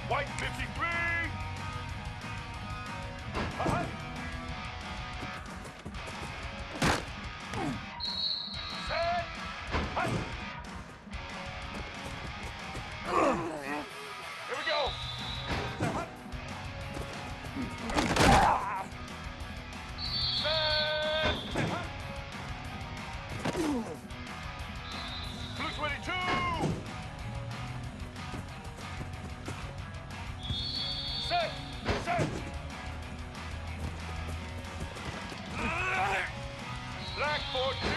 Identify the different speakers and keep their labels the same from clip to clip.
Speaker 1: White 53. Set. Here we go. Blue 22. Set. Set. Black 14.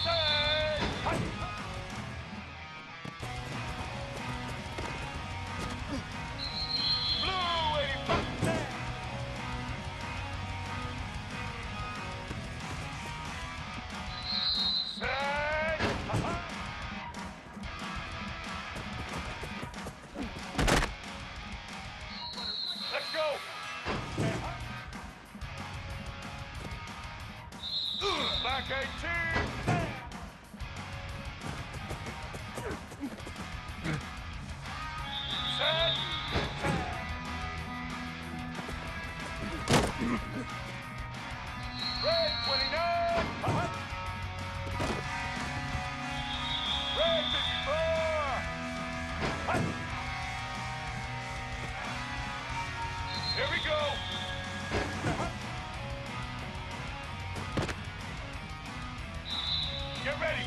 Speaker 1: Set. Blue 85. Set. Let's go. Black 18. Set. Red 29. Red 54. Here we go. Get ready.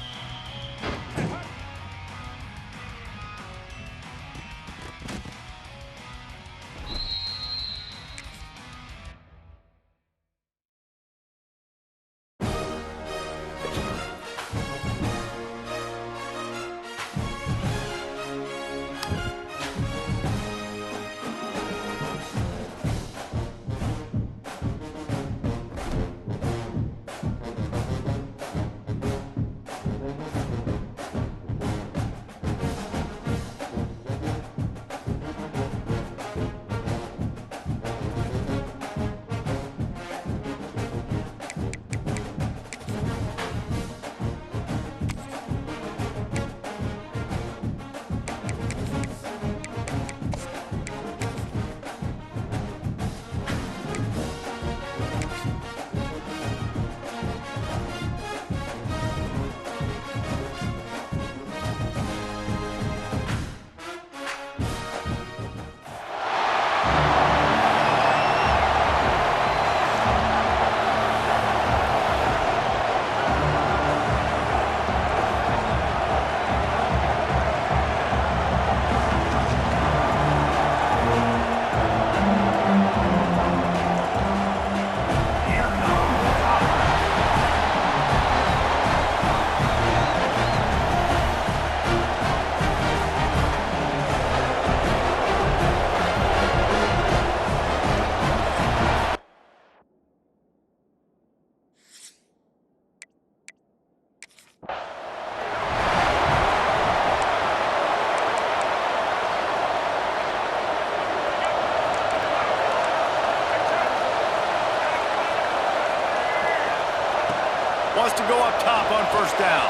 Speaker 2: Wants to go up top on first down.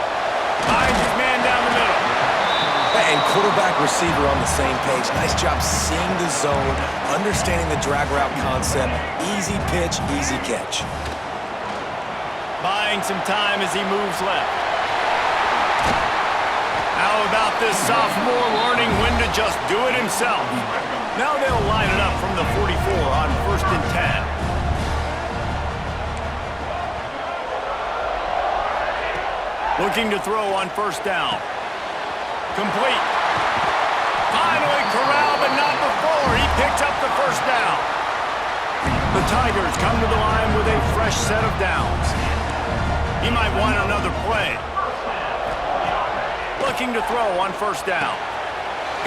Speaker 2: Finds his man down the middle.
Speaker 3: And quarterback, receiver on the same page. Nice job seeing the zone, understanding the drag route concept. Easy pitch, easy catch.
Speaker 2: Buying some time as he moves left. How about this sophomore learning when to just do it himself? Now they'll line it up from the 44 on 1st and 10. Looking to throw on first down. Complete. Finally corralled, but not before. He picked up the first down. The Tigers come to the line with a fresh set of downs. He might want another play. Looking to throw on first down.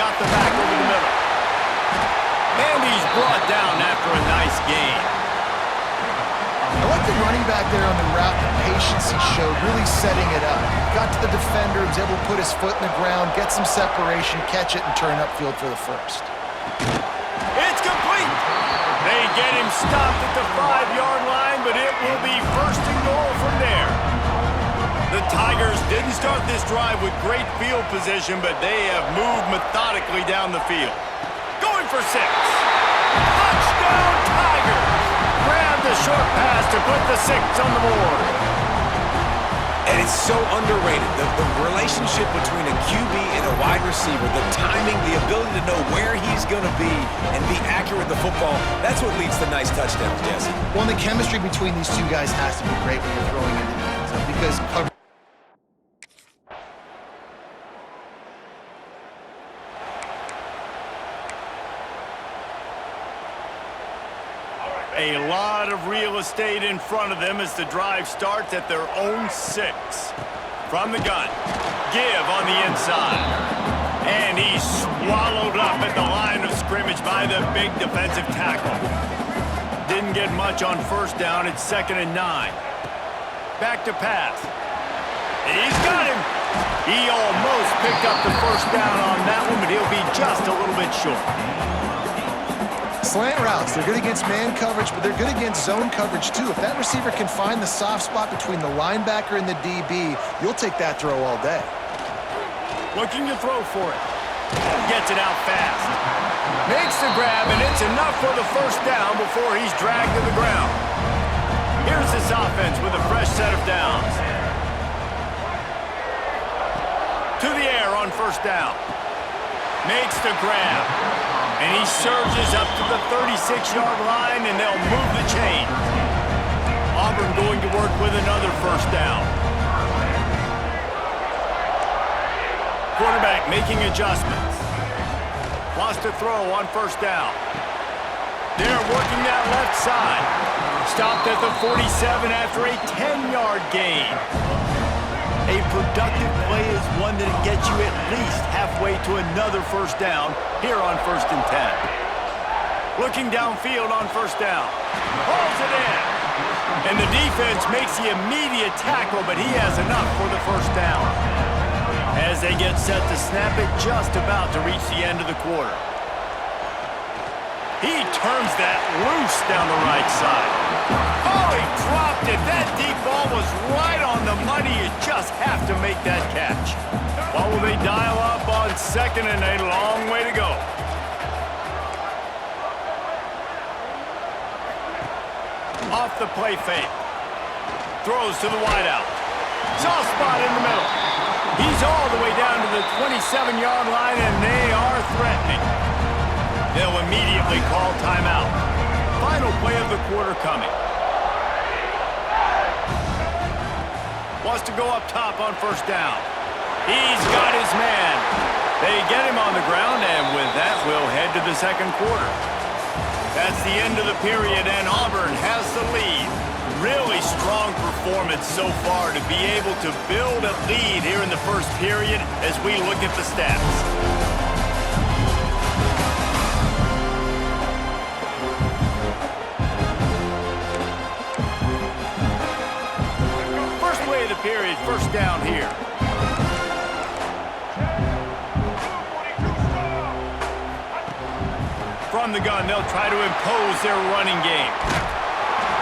Speaker 2: Got the back over the middle. And he's brought down after a nice gain.
Speaker 4: I like the running back there on the route, the patience he showed, really setting it up. Got to the defender, was able to put his foot in the ground, get some separation, catch it, and turn upfield for the first.
Speaker 2: It's complete! They get him stopped at the 5-yard line, but it will be 1st and goal from there. The Tigers didn't start this drive with great field position, but they have moved methodically down the field. Going for 6. Touchdown, Tigers! Grab the short pass to put the 6 on the board.
Speaker 3: And it's so underrated. The relationship between a QB and a wide receiver, the timing, the ability to know where he's going to be and be accurate with the football, that's what leads to nice touchdowns, Jesse.
Speaker 4: Well, the chemistry between these two guys has to be great when you're throwing into the end zone because
Speaker 2: A lot of real estate in front of them as the drive starts at their own 6. From the gun, give on the inside. And he's swallowed up at the line of scrimmage by the big defensive tackle. Didn't get much on first down. It's 2nd and 9. Back to pass. He's got him. He almost picked up the first down on that one, but he'll be just a little bit short.
Speaker 4: slant routes, they're good against man coverage, but they're good against zone coverage too. If that receiver can find the soft spot between the linebacker and the DB, you'll take that throw all day.
Speaker 2: Looking to throw for it. Gets it out fast. Makes the grab, and it's enough for the first down before he's dragged to the ground. Here's this offense with a fresh set of downs. To the air on first down. Makes the grab. And he surges up to the 36-yard line, and they'll move the chain. Auburn going to work with another first down. Quarterback making adjustments. Wants to throw on first down. They're working that left side. Stopped at the 47 after a 10-yard gain. A productive play is one that gets you at least halfway to another first down here on 1st and 10. Looking downfield on first down. Hauls it in. And the defense makes the immediate tackle, but he has enough for the first down. As they get set to snap it, just about to reach the end of the quarter. He turns that loose down the right side. Oh, he dropped it. That deep ball was right on the money. You just have to make that catch. What will they dial up on 2nd and a long way to go? Off the play fake. Throws to the wideout. Soft spot in the middle. He's all the way down to the 27-yard line, and they are threatening. They'll immediately call timeout. Final play of the quarter coming. Wants to go up top on first down. He's got his man. They get him on the ground, and with that, we'll head to the second quarter. That's the end of the period, and Auburn has the lead. Really strong performance so far to be able to build a lead here in the first period as we look at the stats. The period, first down here. From the gun, they'll try to impose their running game.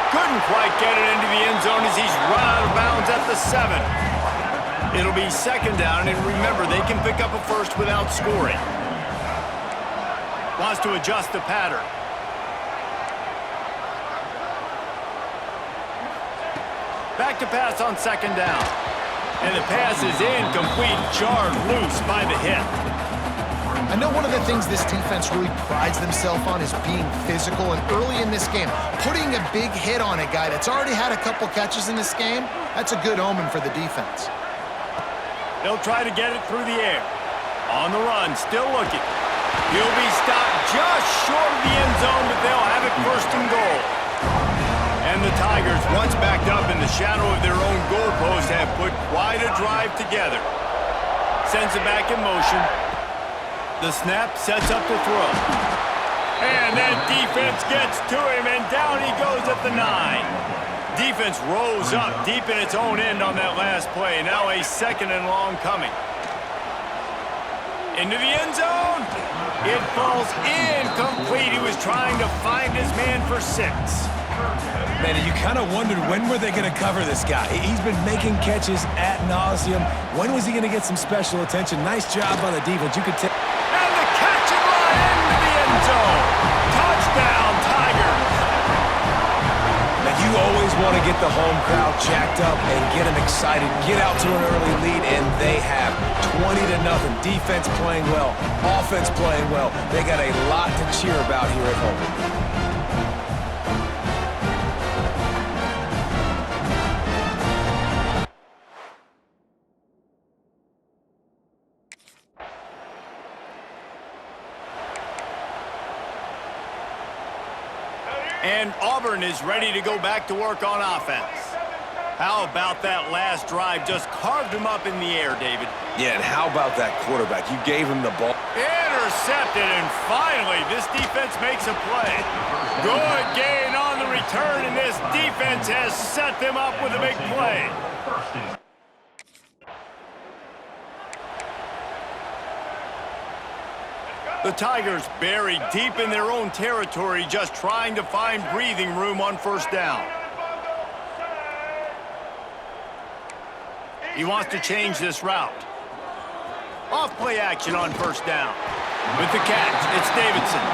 Speaker 2: Couldn't quite get it into the end zone as he's run out of bounds at the 7. It'll be second down, and remember, they can pick up a first without scoring. Wants to adjust the pattern. Back to pass on second down. And the pass is incomplete, jarred loose by the hit.
Speaker 4: I know one of the things this defense really prides themselves on is being physical, and early in this game, putting a big hit on a guy that's already had a couple catches in this game, that's a good omen for the defense.
Speaker 2: They'll try to get it through the air. On the run, still looking. He'll be stopped just short of the end zone, but they'll have it first and goal. And the Tigers, once backed up in the shadow of their own goalpost, have put quite a drive together. Sends it back in motion. The snap sets up the throw. And that defense gets to him, and down he goes at the 9. Defense rolls up deep in its own end on that last play. Now a second and long coming. Into the end zone. It falls incomplete. He was trying to find his man for 6.
Speaker 3: Man, you kind of wondered when were they going to cover this guy. He's been making catches ad nauseum. When was he going to get some special attention? Nice job by the defense. You could tell.
Speaker 2: And the catch and run into the end zone. Touchdown, Tigers.
Speaker 3: Now, you always want to get the home crowd jacked up and get them excited. Get out to an early lead, and they have 20-0. Defense playing well. Offense playing well. They got a lot to cheer about here at home.
Speaker 2: And Auburn is ready to go back to work on offense. How about that last drive? Just carved him up in the air, David.
Speaker 3: Yeah, and how about that quarterback? You gave him the ball.
Speaker 2: Intercepted, and finally, this defense makes a play. Good gain on the return, and this defense has set them up with a big play. The Tigers buried deep in their own territory, just trying to find breathing room on first down. He wants to change this route. Off play action on first down. With the catch, it's Davidson.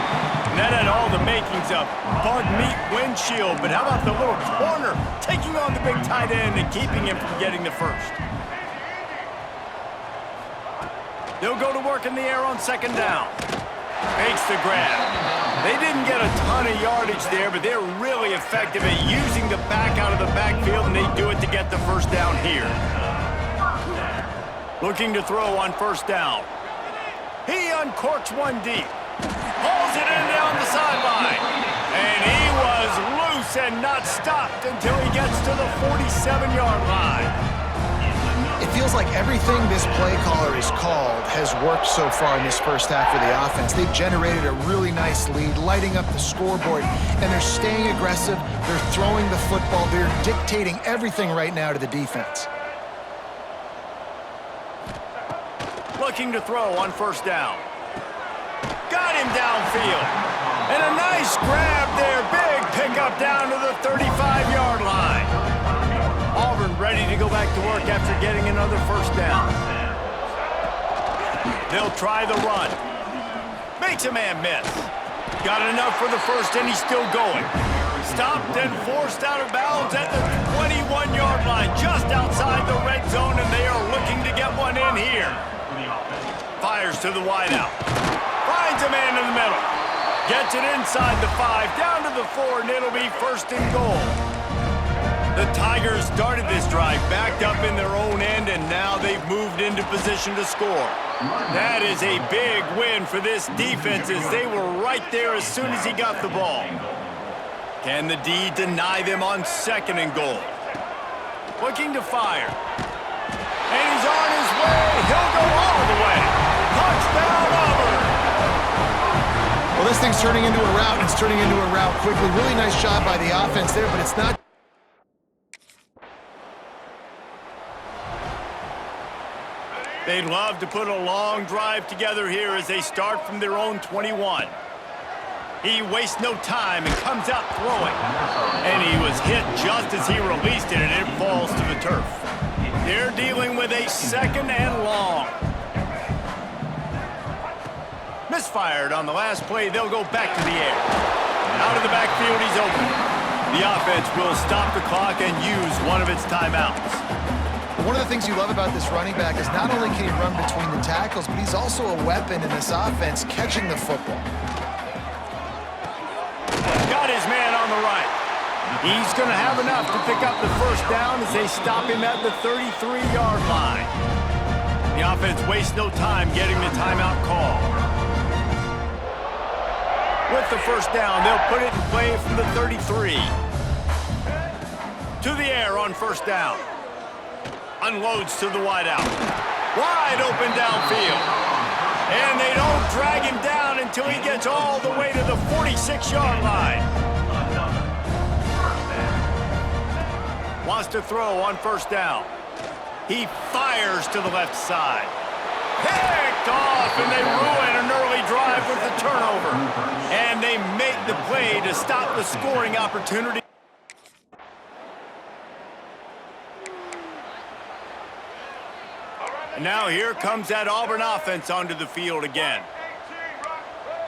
Speaker 2: And that had all the makings of bug meat windshield, but how about the little corner taking on the big tight end and keeping him from getting the first? They'll go to work in the air on second down. Makes the grab. They didn't get a ton of yardage there, but they're really effective at using the back out of the backfield, and they do it to get the first down here. Looking to throw on first down. He uncorks one deep. Hauls it in down the sideline. And he was loose and not stopped until he gets to the 47-yard line.
Speaker 4: It feels like everything this play caller has called has worked so far in this first half of the offense. They've generated a really nice lead, lighting up the scoreboard, and they're staying aggressive. They're throwing the football. They're dictating everything right now to the defense.
Speaker 2: Looking to throw on first down. Got him downfield. And a nice grab there. Big pickup down to the 35-yard line. Auburn ready to go back to work after getting another first down. They'll try the run. Makes a man miss. Got enough for the first, and he's still going. Stopped and forced out of bounds at the 21-yard line, just outside the red zone, and they are looking to get one in here. Fires to the wideout. Finds a man in the middle. Gets it inside the 5, down to the 4, and it'll be first and goal. The Tigers started this drive backed up in their own end, and now they've moved into position to score. That is a big win for this defense, as they were right there as soon as he got the ball. Can the D deny them on second and goal? Looking to fire. And he's on his way. He'll go all the way. Touchdown, Auburn!
Speaker 4: Well, this thing's turning into a route, and it's turning into a route quickly. Really nice job by the offense there, but it's not.
Speaker 2: They'd love to put a long drive together here as they start from their own 21. He wastes no time and comes out throwing. And he was hit just as he released it, and it falls to the turf. They're dealing with a second and long. Misfired on the last play. They'll go back to the air. Out of the backfield, he's open. The offense will stop the clock and use one of its timeouts.
Speaker 4: One of the things you love about this running back is not only can he run between the tackles, but he's also a weapon in this offense, catching the football.
Speaker 2: Got his man on the right. He's going to have enough to pick up the first down as they stop him at the 33-yard line. The offense wastes no time getting the timeout call. With the first down, they'll put it in play from the 33. To the air on first down. Unloads to the wideout. Wide open downfield. And they don't drag him down until he gets all the way to the 46-yard line. Wants to throw on first down. He fires to the left side. Picked off, and they ruin an early drive with turnover. And they make the play to stop the scoring opportunity. And now here comes that Auburn offense onto the field again.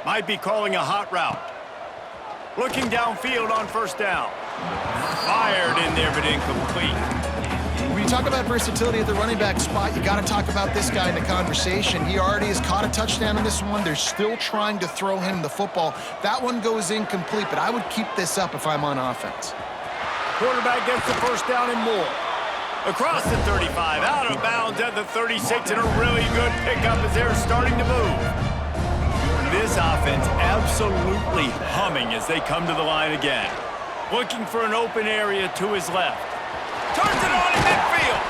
Speaker 2: Might be calling a hot route. Looking downfield on first down. Fired in there, but incomplete.
Speaker 4: When you talk about versatility at the running back spot, you got to talk about this guy in the conversation. He already has caught a touchdown in this one. They're still trying to throw him the football. That one goes incomplete, but I would keep this up if I'm on offense.
Speaker 2: Quarterback gets the first down and more. Across the 35, out of bounds at the 36, and a really good pickup as they're starting to move. This offense absolutely humming as they come to the line again. Looking for an open area to his left. Turns it on in midfield.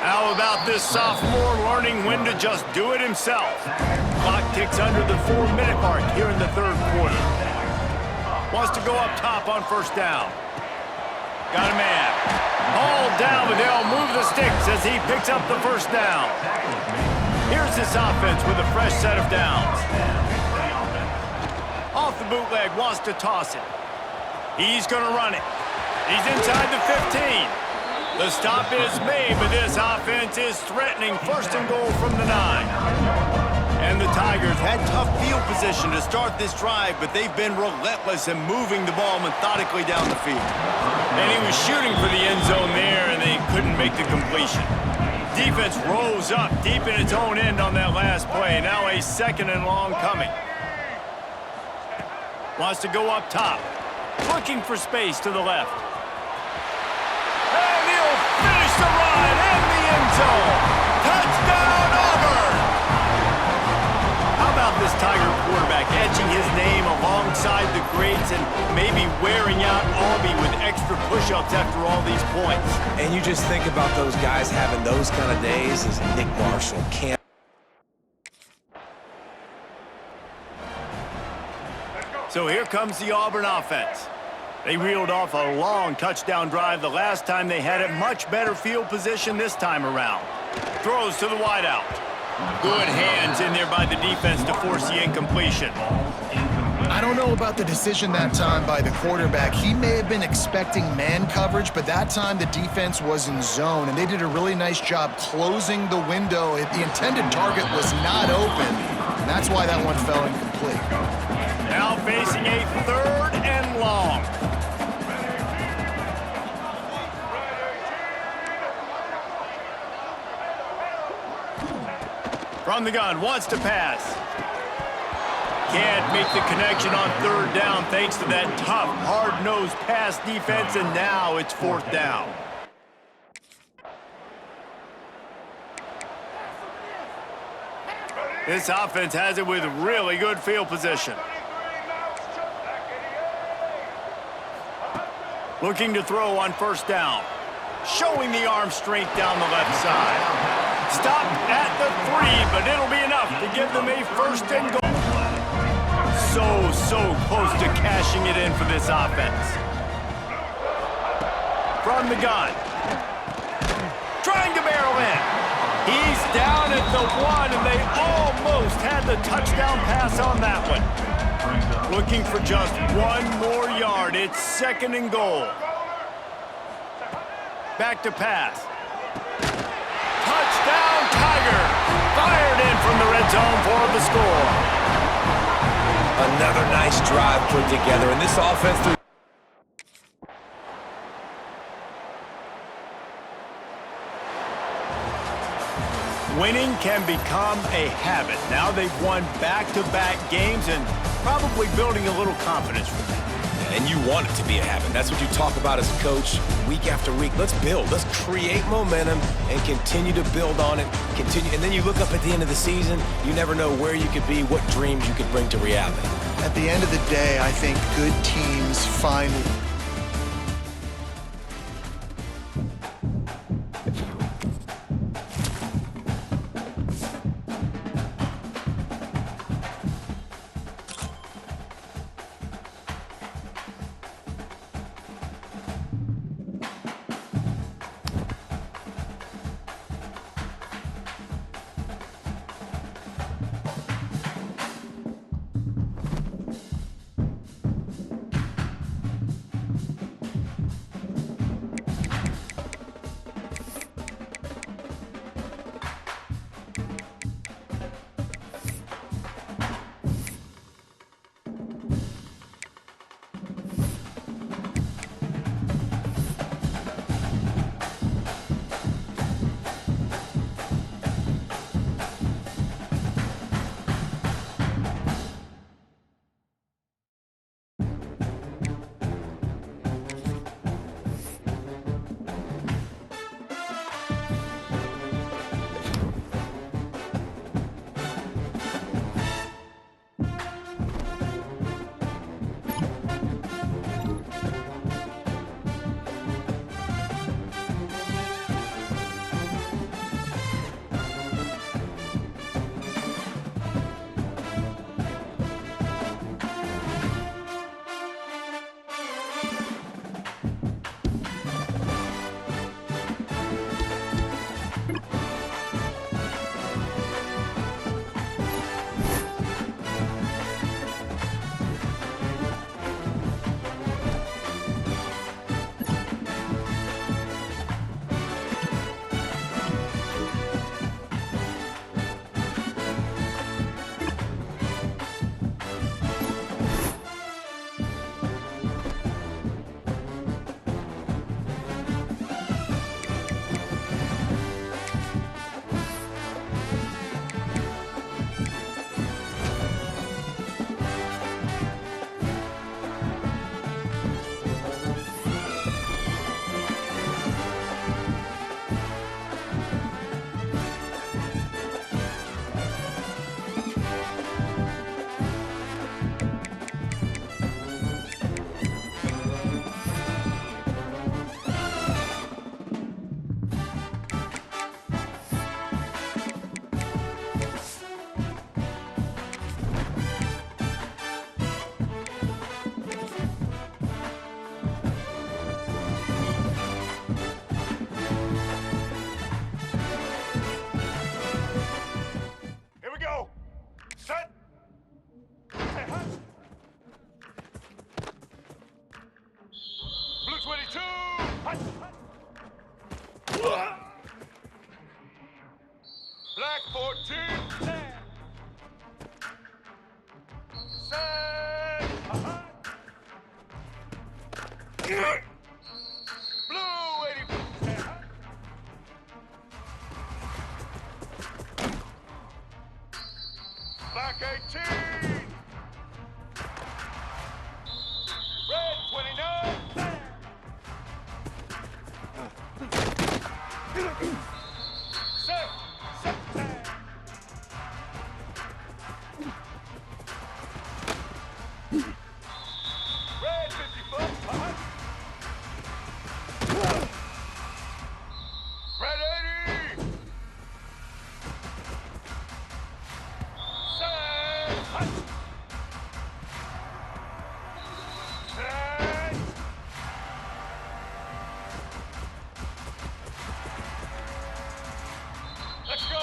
Speaker 2: How about this sophomore learning when to just do it himself? Clock ticks under the 4-minute mark here in the third quarter. Wants to go up top on first down. Got a man. All down, but they'll move the sticks as he picks up the first down. Here's this offense with a fresh set of downs. Off the bootleg, wants to toss it. He's going to run it. He's inside the 15. The stop is made, but this offense is threatening first and goal from the 9. And the Tigers had tough field position to start this drive, but they've been relentless in moving the ball methodically down the field. And he was shooting for the end zone there, and they couldn't make the completion. Defense rose up deep in its own end on that last play. Now a second and long coming. Wants to go up top. Looking for space to the left. And he'll finish the run in the end zone. Touchdown, Auburn! How about this Tiger quarterback etching his name alongside the greats and maybe wearing out Arby with extra push-ups after all these points?
Speaker 3: And you just think about those guys having those kind of days as Nick Marshall, Cam.
Speaker 2: So here comes the Auburn offense. They reeled off a long touchdown drive the last time they had it. Much better field position this time around. Throws to the wideout. Good hands in there by the defense to force the incompletion.
Speaker 4: I don't know about the decision that time by the quarterback. He may have been expecting man coverage, but that time the defense was in zone, and they did a really nice job closing the window. The intended target was not open, and that's why that one fell incomplete.
Speaker 2: Now facing a third and long. From the gun, wants to pass. Can't make the connection on third down thanks to that tough, hard-nosed pass defense, and now it's fourth down. This offense has it with really good field position. Looking to throw on first down. Showing the arm strength down the left side. Stopped at the 3, but it'll be enough to give them a first and goal. So close to cashing it in for this offense. From the gun. Trying to barrel in. He's down at the 1, and they almost had the touchdown pass on that one. Looking for just one more yard. It's second and goal. Back to pass. Touchdown, Tiger! Fired in from the red zone for the score.
Speaker 3: Another nice drive put together, and this offense through.
Speaker 2: Winning can become a habit. Now they've won back-to-back games and probably building a little confidence from that.
Speaker 3: And you want it to be a habit. That's what you talk about as a coach week after week. Let's build. Let's create momentum and continue to build on it. And then you look up at the end of the season, you never know where you could be, what dreams you could bring to reality.
Speaker 4: At the end of the day, I think good teams find
Speaker 1: Blue 80. Black 18. Red 29. Set. Red 50 foot. Red 80. Set. Let's go.